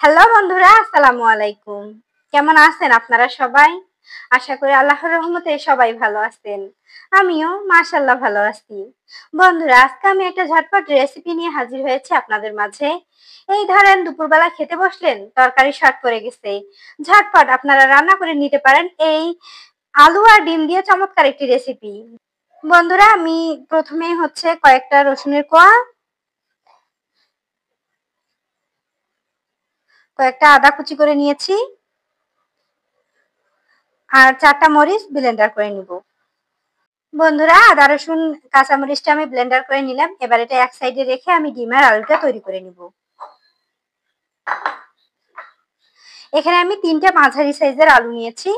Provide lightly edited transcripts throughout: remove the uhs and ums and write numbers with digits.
Hello বন্ধুরা, আসসালামু আলাইকুম। কেমন আছেন আপনারা সবাই? আশা করি আল্লাহর রহমতে সবাই ভালো আছেন। আমিও মাশাআল্লাহ ভালো আছি। বন্ধুরা, আজকে আমি একটা ঝটপট রেসিপি নিয়ে হাজির হয়েছি আপনাদের মাঝে। এই ধরেন দুপুরবেলা খেতে বসলেন, তরকারি শর্ট পড়ে গেছে। ঝটপট আপনারা রান্না করে নিতে পারেন এই আলু আর ডিম দিয়ে চমৎকার একটি রেসিপি। বন্ধুরা, আমি প্রথমেই কয়েকটা রসুনের কোয়া, কয়েকটা আদা কুচি করে নিয়েছি আর 4টা মরিচ ব্লেন্ডার করে নিব। বন্ধুরা, আদা রসুন কাঁচামরিচটা আমি ব্লেন্ডার করে নিলাম। এবার এটা এক সাইডে রেখে আমি ডিম আর আলুটা তৈরি করে নিব। এখানে আমি 3টে মাঝারি সাইজের আলু নিয়েছি।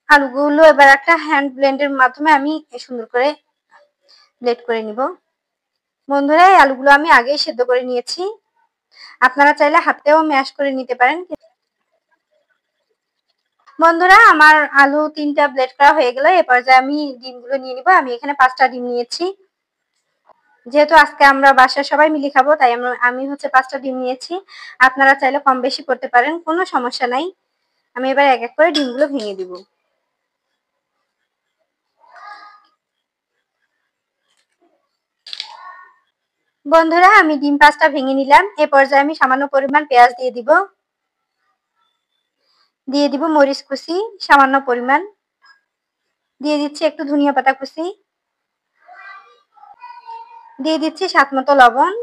আলুগুলো এবার একটা হ্যান্ড ব্লেন্ডের মাধ্যমে আমি সুন্দর করে ব্লেন্ড করে নিব। বন্ধুরা, এই আলুগুলো আমি আগেই সেদ্ধ করে নিয়েছি। আপনারা চাইলে হাতেও ম্যাশ করে নিতে পারেন। বন্ধুরা, আমার আলু 3টা ব্লেন্ড করা হয়ে গেল। এ পর্যায়ে আমি ডিমগুলো নিয়ে নিব। আমি এখানে 5টা ডিম নিয়েছি। যেহেতু আজকে আমরা বাসায় সবাই মিলে খাবো, তাই আমি 5টা ডিম নিয়েছি। আপনারা চাইলে কম বেশি করতে পারেন, কোনো সমস্যা নাই। আমি এবার এক এক করে ডিমগুলো ভেঙে দিব। বন্ধুরা, আমি ডিম 5টা ভেঙে নিলাম। এ পর্যায়ে আমি সামান্য পরিমাণ পেঁয়াজ দিয়ে দিব। দিয়ে দিব মরিচ কুচি সামান্য পরিমাণ। দিয়ে দিচ্ছি একটু ধনিয়া পাতা কুচি। দিয়ে দিচ্ছি স্বাদ মতো লবণ।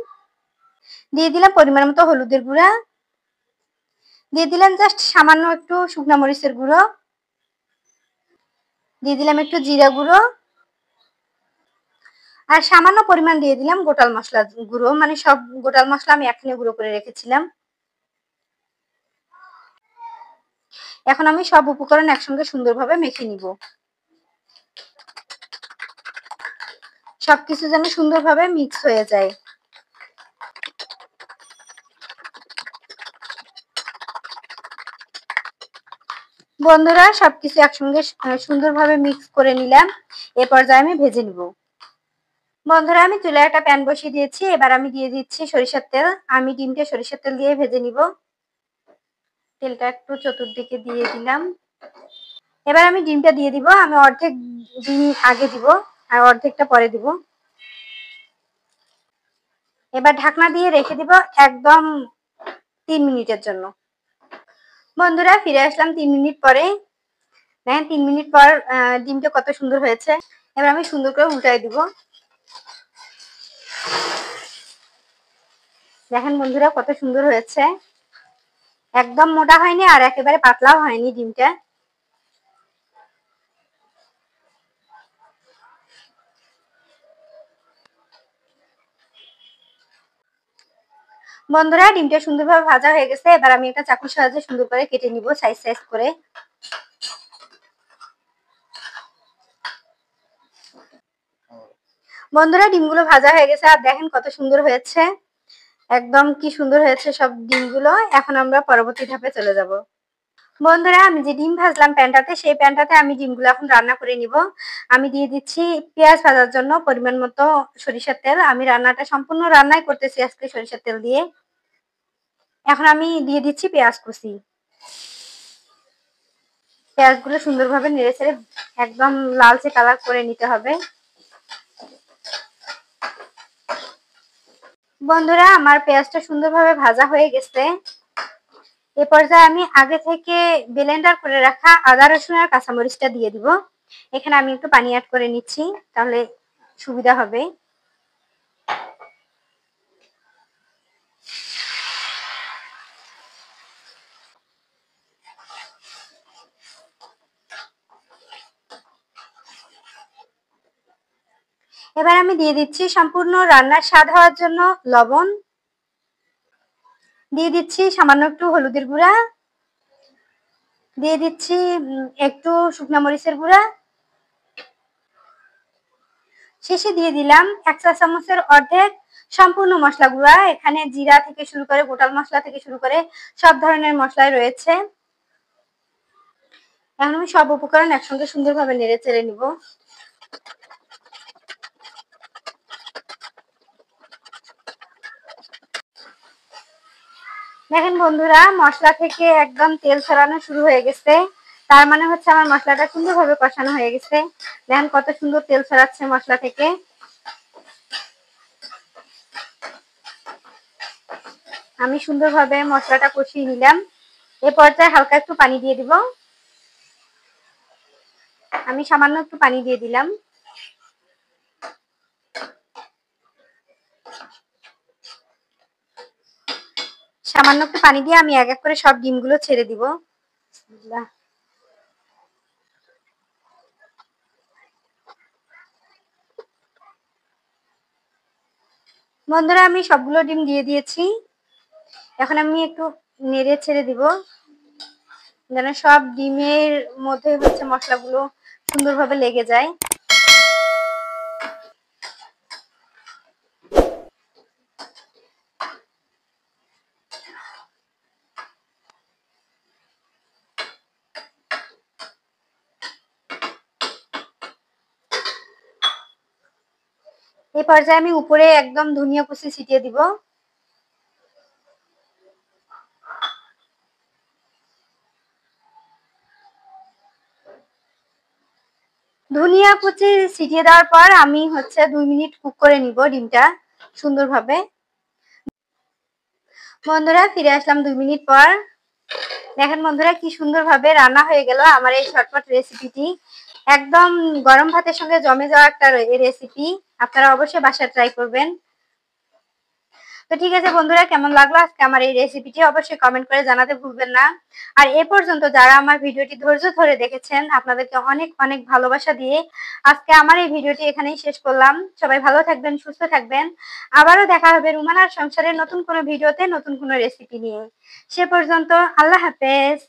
দিয়ে দিলাম পরিমাণ মতো হলুদের গুঁড়া। দিয়ে দিলাম জাস্ট সামান্য একটু শুকনা মরিচের গুঁড়ো। দিয়ে দিলাম একটু জিরা গুঁড়ো আর সামান্য পরিমাণ দিয়ে দিলাম গোটাল মশলা গুঁড়ো, মানে সব গোটাল মশলা আমি এখনই গুঁড়ো করে রেখেছিলাম। এখন আমি সব উপকরণ একসঙ্গে সুন্দরভাবে মেখে নিব। সবকিছু যেন সুন্দরভাবে মিক্স হয়ে যায়। বন্ধুরা, সবকিছু একসঙ্গে সুন্দরভাবে মিক্স করে নিলাম। এ পর্যায়ে আমি ভেজে নিব। বন্ধুরা, আমি চুলায় একটা প্যান বসিয়ে দিয়েছি। এবার আমি দিয়ে দিচ্ছি সরিষার তেল। আমি ডিমটা সরিষার তেল দিয়ে ভেজে নিব। তেলটা একটু চতুর্দিকে দিয়ে দিলাম। এবার আমি ডিমটা দিয়ে দিব। আমি অর্ধেক ডিম আগে দিব আর অর্ধেকটা পরে দিব। এবার ঢাকনা দিয়ে রেখে দিব একদম 3 মিনিটের জন্য। বন্ধুরা, ফিরে আসলাম 3 মিনিট পরে। দেখেন 3 মিনিট পর ডিমটা কত সুন্দর হয়েছে। এবার আমি সুন্দর করে উল্টাই দিব। দেখেন বন্ধুরা, কত সুন্দর হয়েছে। একদম মোটা হয়নি আর একেবারে পাতলাও হয়নি ডিমটা। বন্ধুরা, ডিমটা সুন্দরভাবে ভাজা হয়ে গেছে। এবার আমি একটা চাকুর সাহায্যে সুন্দর করে কেটে নিব সাইজ সাইজ করে। বন্ধুরা, ডিমগুলো ভাজা হয়ে গেছে আর দেখেন কত সুন্দর হয়েছে। একদম কি সুন্দর হয়েছে সব ডিমগুলো। এখন আমরা পরবর্তী ধাপে চলে যাব। বন্ধুরা, আমি যে ডিম ভাজলাম প্যানটাতে, সেই প্যানটাতে আমি ডিমগুলো এখন রান্না করে নিব। আমি দিয়ে দিচ্ছি পেঁয়াজ ভাজার জন্য পরিমাণ মতো সরিষার তেল। আমি রান্নাটা সম্পূর্ণ রান্নাই করতেছি আজকে সরিষার তেল দিয়ে। এখন আমি দিয়ে দিচ্ছি পেঁয়াজ কুচি। পেঁয়াজগুলো সুন্দরভাবে নেড়ে চেড়ে একদম লালচে কালার করে নিতে হবে। বন্ধুরা, আমার পেঁয়াজটা সুন্দরভাবে ভাজা হয়ে গেছে। এ পর্যায়ে আমি আগে থেকে ব্লেন্ডার করে রাখা আদা রসুন আর কাঁচামরিচটা দিয়ে দিব। এখানে আমি একটু পানি অ্যাড করে নিচ্ছি, তাহলে সুবিধা হবে। এবার আমি দিয়ে দিচ্ছি সম্পূর্ণ রান্নার স্বাদ হওয়ার জন্য লবণ। দিয়ে দিচ্ছি সামান্য একটু হলুদের গুঁড়া। দিয়ে দিচ্ছি একটু শুকনো মরিচের গুঁড়া। শেষে দিয়ে দিলাম 1 চা চামচের অর্ধেক সম্পূর্ণ মশলা গুঁড়া। এখানে জিরা থেকে শুরু করে গোটাল মশলা থেকে শুরু করে সব ধরনের মশলাই রয়েছে। এখন আমি সব উপকরণ একসঙ্গে সুন্দরভাবে নেড়ে চেড়ে নিব। দেখেন বন্ধুরা, মশলা থেকে একদম তেল ছড়ানো শুরু হয়ে গেছে। তার মানে হচ্ছে আমার মশলাটা সুন্দরভাবে কষানো হয়ে গেছে। দেখেন কত সুন্দর তেল ছড়াচ্ছে মশলা থেকে। আমি সুন্দরভাবে মশলাটা কষিয়ে নিলাম। এ পর্যায়ে হালকা একটু পানি দিয়ে দিব। আমি সামান্য একটু পানি দিয়ে দিলাম। সামান্য একটু পানি দিয়ে আমি এক এক করে সব ডিমগুলো ছেড়ে দিব। বন্ধুরা, আমি সবগুলো ডিম দিয়ে দিয়েছি। এখন আমি একটু নেড়ে ছেড়ে দিব, যেন সব ডিমের মধ্যে হচ্ছে মশলাগুলো সুন্দরভাবে লেগে যায়। এই পর্যায়ে আমি উপরে একদম ধনিয়া কুচি ছিটিয়ে দিব। ধনিয়া কুচি ছিটিয়ে দেওয়ার পর আমি হচ্ছে 2 মিনিট কুক করে নিব ডিমটা সুন্দরভাবে। বন্ধুরা, ফিরে আসলাম 2 মিনিট পর। দেখেন বন্ধুরা, কি সুন্দরভাবে রান্না হয়ে গেল আমার এই ঝটপট রেসিপিটি। একদম গরম ভাতের সঙ্গে জমে যাওয়া একটা রেসিপি। আপনারা অবশ্যই বাসায় ট্রাই করবেন। তো ঠিক আছে বন্ধুরা, কেমন লাগলো আজকে আমার এই রেসিপিটি অবশ্যই কমেন্ট করে জানাতে ভুলবেন না। আর এ পর্যন্ত যারা আমার ভিডিওটি ধৈর্য ধরে দেখেছেন, আপনাদেরকে অনেক অনেক ভালোবাসা দিয়ে আজকে আমার এই ভিডিওটি এখানেই শেষ করলাম। সবাই ভালো থাকবেন, সুস্থ থাকবেন। আবারও দেখা হবে রুমানার সংসারের নতুন কোনো ভিডিওতে, নতুন কোনো রেসিপি নিয়ে। সে পর্যন্ত আল্লাহ হাফেজ।